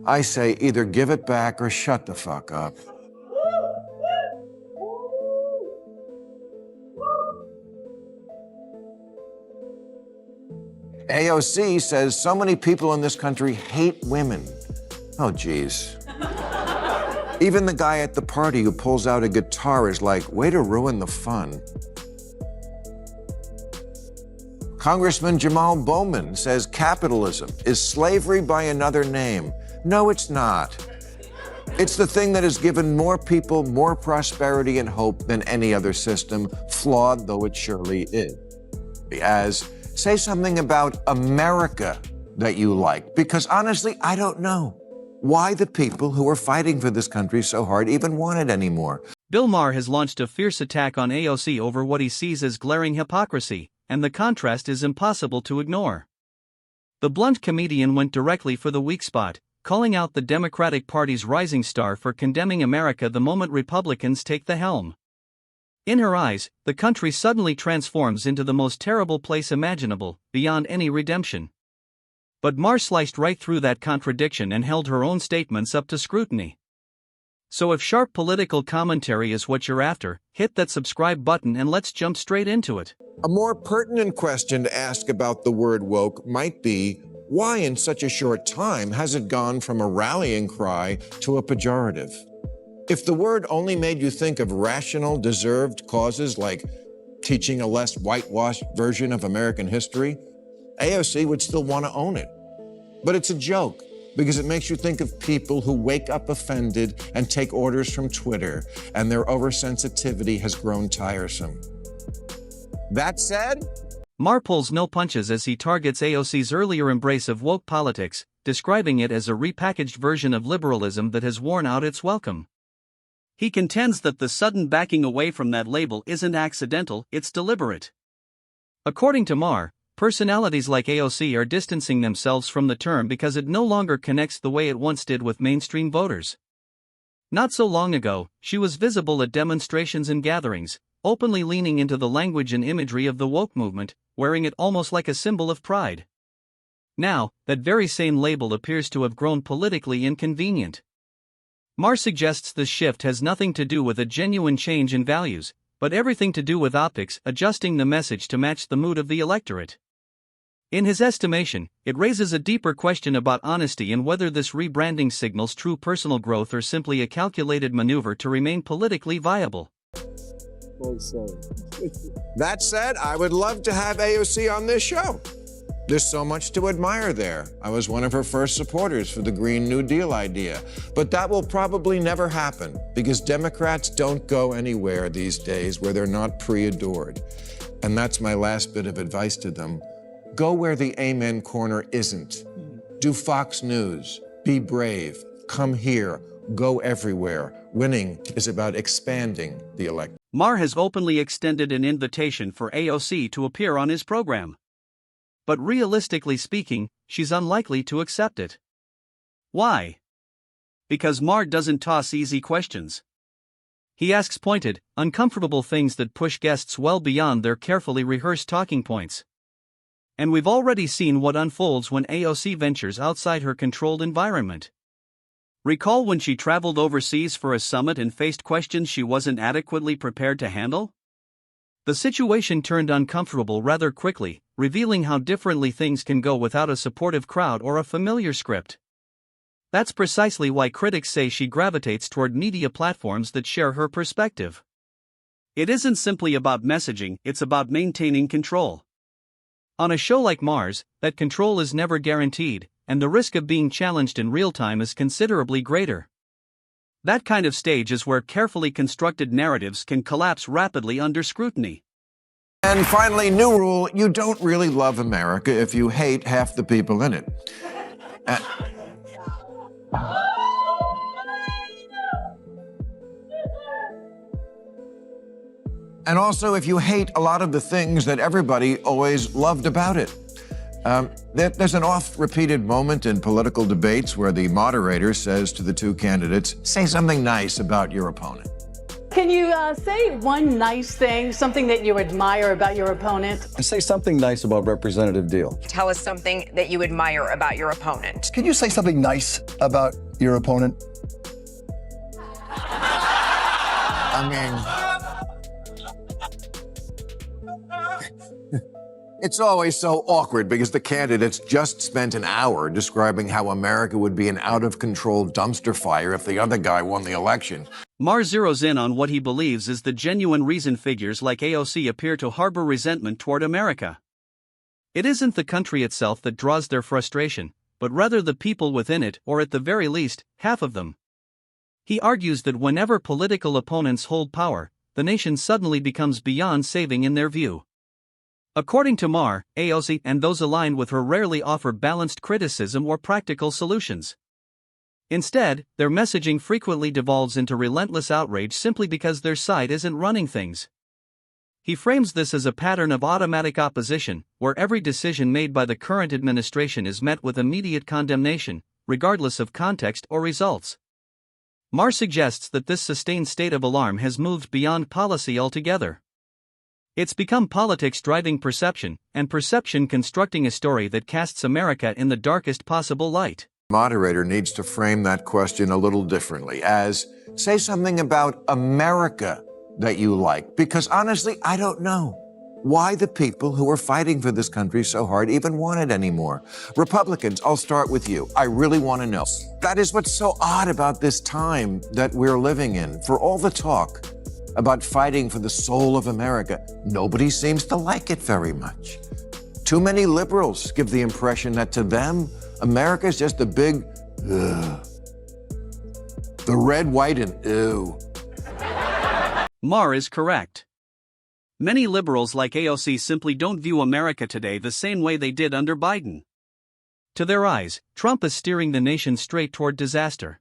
I say either give it back or shut the fuck up. AOC says so many people in this country hate women. Oh, geez. Even the guy at the party who pulls out a guitar is like, way to ruin the fun. Congressman Jamal Bowman says capitalism is slavery by another name. No, it's not. It's the thing that has given more people more prosperity and hope than any other system, flawed though it surely is. Say something about America that you like, because honestly, I don't know why the people who are fighting for this country so hard even want it anymore. Bill Maher has launched a fierce attack on AOC over what he sees as glaring hypocrisy, and the contrast is impossible to ignore. The blunt comedian went directly for the weak spot, calling out the Democratic Party's rising star for condemning America the moment Republicans take the helm. In her eyes, the country suddenly transforms into the most terrible place imaginable, beyond any redemption. But Maher sliced right through that contradiction and held her own statements up to scrutiny. So if sharp political commentary is what you're after, hit that subscribe button and let's jump straight into it. A more pertinent question to ask about the word woke might be, why in such a short time has it gone from a rallying cry to a pejorative? If the word only made you think of rational, deserved causes like teaching a less whitewashed version of American history, AOC would still want to own it. But it's a joke, because it makes you think of people who wake up offended and take orders from Twitter, and their oversensitivity has grown tiresome. That said, Maher pulls no punches as he targets AOC's earlier embrace of woke politics, describing it as a repackaged version of liberalism that has worn out its welcome. He contends that the sudden backing away from that label isn't accidental, it's deliberate. According to Maher, personalities like AOC are distancing themselves from the term because it no longer connects the way it once did with mainstream voters. Not so long ago, she was visible at demonstrations and gatherings, openly leaning into the language and imagery of the woke movement, wearing it almost like a symbol of pride. Now, that very same label appears to have grown politically inconvenient. Maher suggests this shift has nothing to do with a genuine change in values, but everything to do with optics, adjusting the message to match the mood of the electorate. In his estimation, it raises a deeper question about honesty and whether this rebranding signals true personal growth or simply a calculated maneuver to remain politically viable. That said, I would love to have AOC on this show. There's so much to admire there. I was one of her first supporters for the Green New Deal idea. But that will probably never happen, because Democrats don't go anywhere these days where they're not pre-adored. And that's my last bit of advice to them. Go where the amen corner isn't. Do Fox News. Be brave. Come here. Go everywhere. Winning is about expanding the electorate. Maher has openly extended an invitation for AOC to appear on his program. But realistically speaking, she's unlikely to accept it. Why? Because Maher doesn't toss easy questions. He asks pointed, uncomfortable things that push guests well beyond their carefully rehearsed talking points. And we've already seen what unfolds when AOC ventures outside her controlled environment. Recall when she traveled overseas for a summit and faced questions she wasn't adequately prepared to handle? The situation turned uncomfortable rather quickly, revealing how differently things can go without a supportive crowd or a familiar script. That's precisely why critics say she gravitates toward media platforms that share her perspective. It isn't simply about messaging, it's about maintaining control. On a show like Maher's, that control is never guaranteed, and the risk of being challenged in real time is considerably greater. That kind of stage is where carefully constructed narratives can collapse rapidly under scrutiny. And finally, new rule, you don't really love America if you hate half the people in it. And also if you hate a lot of the things that everybody always loved about it. There's an oft-repeated moment in political debates where the moderator says to the two candidates, say something nice about your opponent. Can you say one nice thing, something that you admire about your opponent? Say something nice about Representative Deal. Tell us something that you admire about your opponent. Can you say something nice about your opponent? I mean, it's always so awkward because the candidates just spent an hour describing how America would be an out-of-control dumpster fire if the other guy won the election. Maher zeroes in on what he believes is the genuine reason figures like AOC appear to harbor resentment toward America. It isn't the country itself that draws their frustration, but rather the people within it, or at the very least, half of them. He argues that whenever political opponents hold power, the nation suddenly becomes beyond saving in their view. According to Maher, AOC and those aligned with her rarely offer balanced criticism or practical solutions. Instead, their messaging frequently devolves into relentless outrage simply because their side isn't running things. He frames this as a pattern of automatic opposition, where every decision made by the current administration is met with immediate condemnation, regardless of context or results. Maher suggests that this sustained state of alarm has moved beyond policy altogether. It's become politics driving perception, and perception constructing a story that casts America in the darkest possible light. Moderator needs to frame that question a little differently as, say something about America that you like, because honestly, I don't know why the people who are fighting for this country so hard even want it anymore. Republicans, I'll start with you. I really want to know. That is what's so odd about this time that we're living in. For all the talk about fighting for the soul of America, nobody seems to like it very much. Too many liberals give the impression that to them, America is just a big, ugh. The red, white, and ew. Maher is correct. Many liberals like AOC simply don't view America today the same way they did under Biden. To their eyes, Trump is steering the nation straight toward disaster.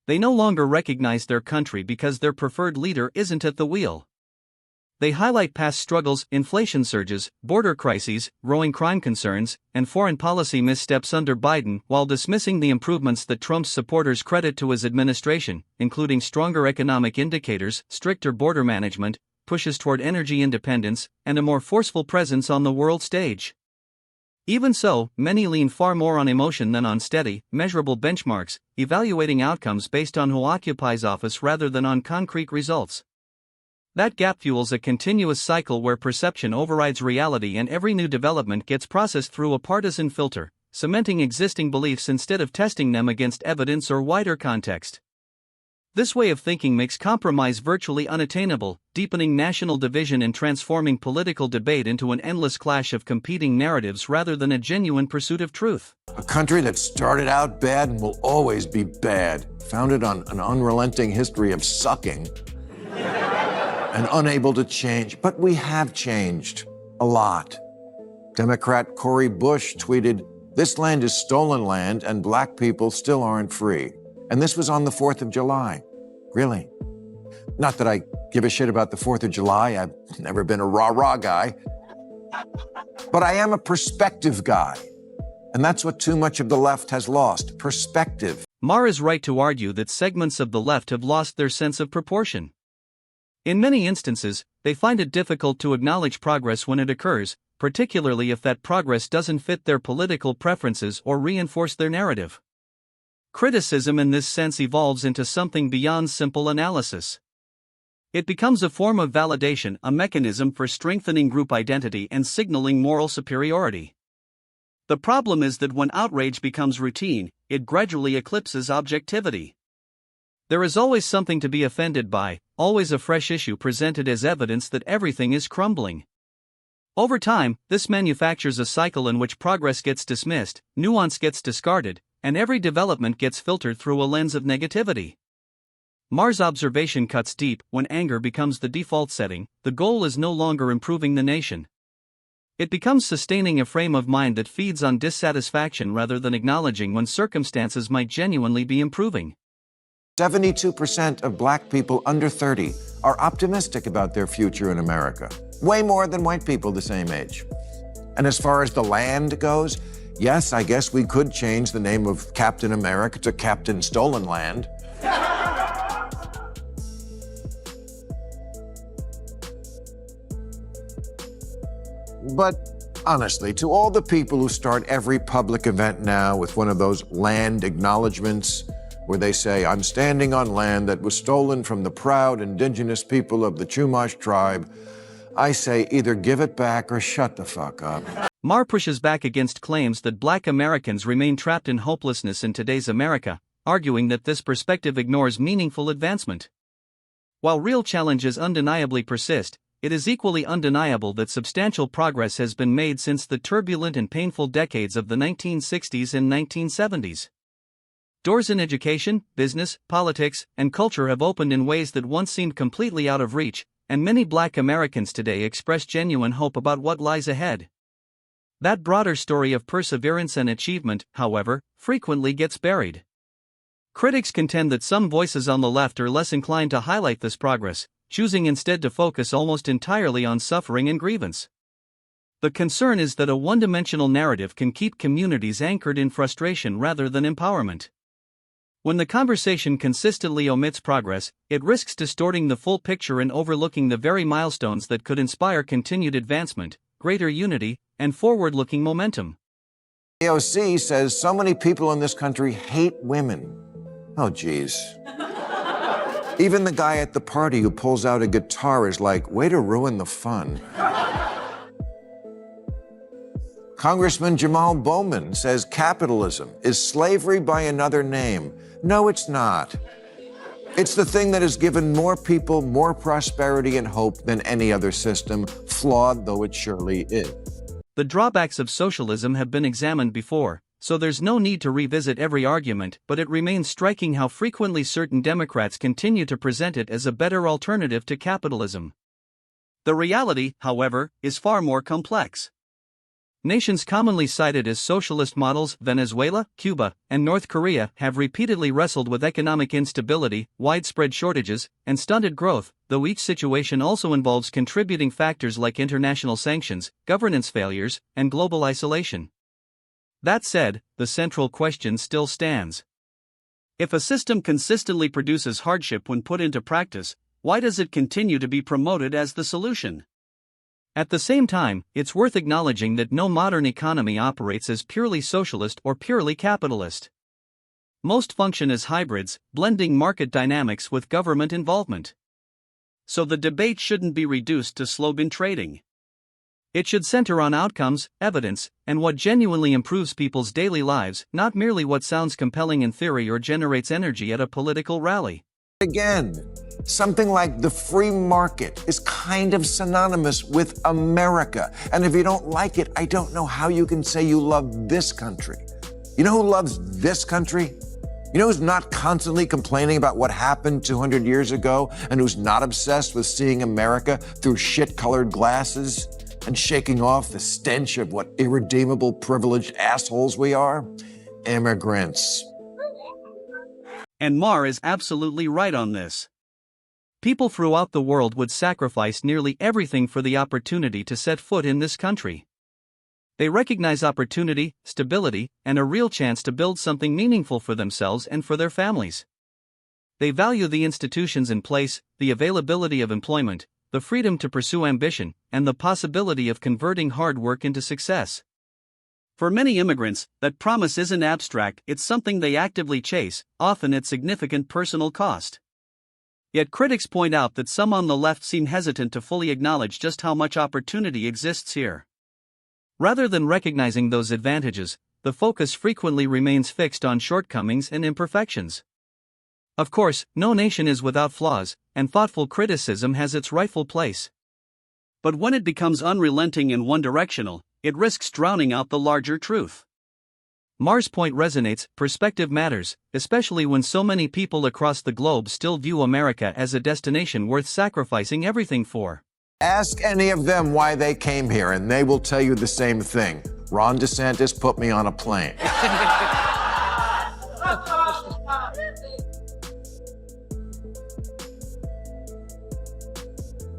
They no longer recognize their country because their preferred leader isn't at the wheel. They highlight past struggles, inflation surges, border crises, growing crime concerns, and foreign policy missteps under Biden, while dismissing the improvements that Trump's supporters credit to his administration, including stronger economic indicators, stricter border management, pushes toward energy independence, and a more forceful presence on the world stage. Even so, many lean far more on emotion than on steady, measurable benchmarks, evaluating outcomes based on who occupies office rather than on concrete results. That gap fuels a continuous cycle where perception overrides reality and every new development gets processed through a partisan filter, cementing existing beliefs instead of testing them against evidence or wider context. This way of thinking makes compromise virtually unattainable, deepening national division and transforming political debate into an endless clash of competing narratives rather than a genuine pursuit of truth. A country that started out bad and will always be bad, founded on an unrelenting history of sucking and unable to change. But we have changed a lot. Democrat Cori Bush tweeted, "This land is stolen land and black people still aren't free." And this was on the 4th of July. Really? Not that I give a shit about the 4th of July. I've never been a rah-rah guy. But I am a perspective guy. And that's what too much of the left has lost, perspective. Maher is right to argue that segments of the left have lost their sense of proportion. In many instances, they find it difficult to acknowledge progress when it occurs, particularly if that progress doesn't fit their political preferences or reinforce their narrative. Criticism in this sense evolves into something beyond simple analysis. It becomes a form of validation, a mechanism for strengthening group identity and signaling moral superiority. The problem is that when outrage becomes routine, it gradually eclipses objectivity. There is always something to be offended by, always a fresh issue presented as evidence that everything is crumbling. Over time, this manufactures a cycle in which progress gets dismissed, nuance gets discarded, and every development gets filtered through a lens of negativity. Maher's observation cuts deep. When anger becomes the default setting, the goal is no longer improving the nation. It becomes sustaining a frame of mind that feeds on dissatisfaction rather than acknowledging when circumstances might genuinely be improving. 72% of black people under 30 are optimistic about their future in America. Way more than white people the same age. And as far as the land goes, yes, I guess we could change the name of Captain America to Captain Stolen Land. But honestly, to all the people who start every public event now with one of those land acknowledgements where they say, "I'm standing on land that was stolen from the proud indigenous people of the Chumash tribe," I say either give it back or shut the fuck up. Maher pushes back against claims that Black Americans remain trapped in hopelessness in today's America, arguing that this perspective ignores meaningful advancement. While real challenges undeniably persist, it is equally undeniable that substantial progress has been made since the turbulent and painful decades of the 1960s and 1970s. Doors in education, business, politics, and culture have opened in ways that once seemed completely out of reach, and many Black Americans today express genuine hope about what lies ahead. That broader story of perseverance and achievement, however, frequently gets buried. Critics contend that some voices on the left are less inclined to highlight this progress, choosing instead to focus almost entirely on suffering and grievance. The concern is that a one-dimensional narrative can keep communities anchored in frustration rather than empowerment. When the conversation consistently omits progress, it risks distorting the full picture and overlooking the very milestones that could inspire continued advancement, greater unity, and forward-looking momentum. AOC says so many people in this country hate women. Oh, geez. Even the guy at the party who pulls out a guitar is like, way to ruin the fun. Congressman Jamal Bowman says capitalism is slavery by another name. No, it's not. It's the thing that has given more people more prosperity and hope than any other system, flawed though it surely is. The drawbacks of socialism have been examined before, so there's no need to revisit every argument, but it remains striking how frequently certain Democrats continue to present it as a better alternative to capitalism. The reality, however, is far more complex. Nations commonly cited as socialist models, Venezuela, Cuba, and North Korea, have repeatedly wrestled with economic instability, widespread shortages, and stunted growth, though each situation also involves contributing factors like international sanctions, governance failures, and global isolation. That said, the central question still stands. If a system consistently produces hardship when put into practice, why does it continue to be promoted as the solution? At the same time, it's worth acknowledging that no modern economy operates as purely socialist or purely capitalist. Most function as hybrids, blending market dynamics with government involvement. So the debate shouldn't be reduced to slogan trading. It should center on outcomes, evidence, and what genuinely improves people's daily lives, not merely what sounds compelling in theory or generates energy at a political rally. Again, something like the free market is kind of synonymous with America. And if you don't like it, I don't know how you can say you love this country. You know who loves this country? You know who's not constantly complaining about what happened 200 years ago and who's not obsessed with seeing America through shit-colored glasses and shaking off the stench of what irredeemable privileged assholes we are? Immigrants. And Maher is absolutely right on this. People throughout the world would sacrifice nearly everything for the opportunity to set foot in this country. They recognize opportunity, stability, and a real chance to build something meaningful for themselves and for their families. They value the institutions in place, the availability of employment, the freedom to pursue ambition, and the possibility of converting hard work into success. For many immigrants, that promise isn't abstract, it's something they actively chase, often at significant personal cost. Yet critics point out that some on the left seem hesitant to fully acknowledge just how much opportunity exists here. Rather than recognizing those advantages, the focus frequently remains fixed on shortcomings and imperfections. Of course, no nation is without flaws, and thoughtful criticism has its rightful place. But when it becomes unrelenting and one-directional, it risks drowning out the larger truth. Maher's point resonates: perspective matters, especially when so many people across the globe still view America as a destination worth sacrificing everything for. Ask any of them why they came here, and they will tell you the same thing. Ron DeSantis put me on a plane.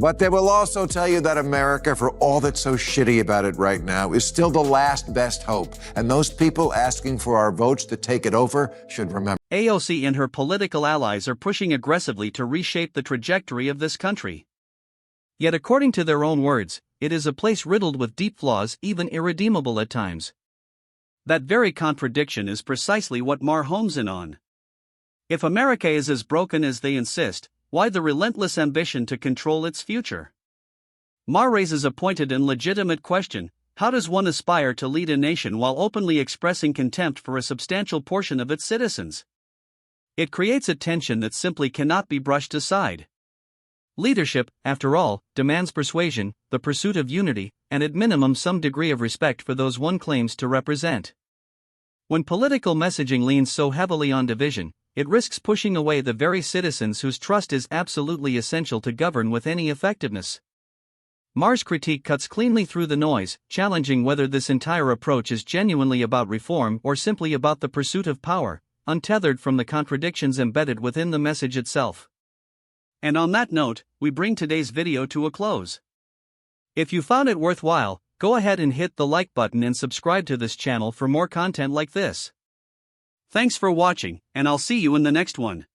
But they will also tell you that America, for all that's so shitty about it right now, is still the last best hope. And those people asking for our votes to take it over should remember. AOC and her political allies are pushing aggressively to reshape the trajectory of this country. Yet according to their own words, it is a place riddled with deep flaws, even irredeemable at times. That very contradiction is precisely what Maher hones in on. If America is as broken as they insist, why the relentless ambition to control its future? Maher raises a pointed and legitimate question: how does one aspire to lead a nation while openly expressing contempt for a substantial portion of its citizens? It creates a tension that simply cannot be brushed aside. Leadership, after all, demands persuasion, the pursuit of unity, and at minimum some degree of respect for those one claims to represent. When political messaging leans so heavily on division, it risks pushing away the very citizens whose trust is absolutely essential to govern with any effectiveness. Maher's critique cuts cleanly through the noise, challenging whether this entire approach is genuinely about reform or simply about the pursuit of power, untethered from the contradictions embedded within the message itself. And on that note, we bring today's video to a close. If you found it worthwhile, go ahead and hit the like button and subscribe to this channel for more content like this. Thanks for watching, and I'll see you in the next one.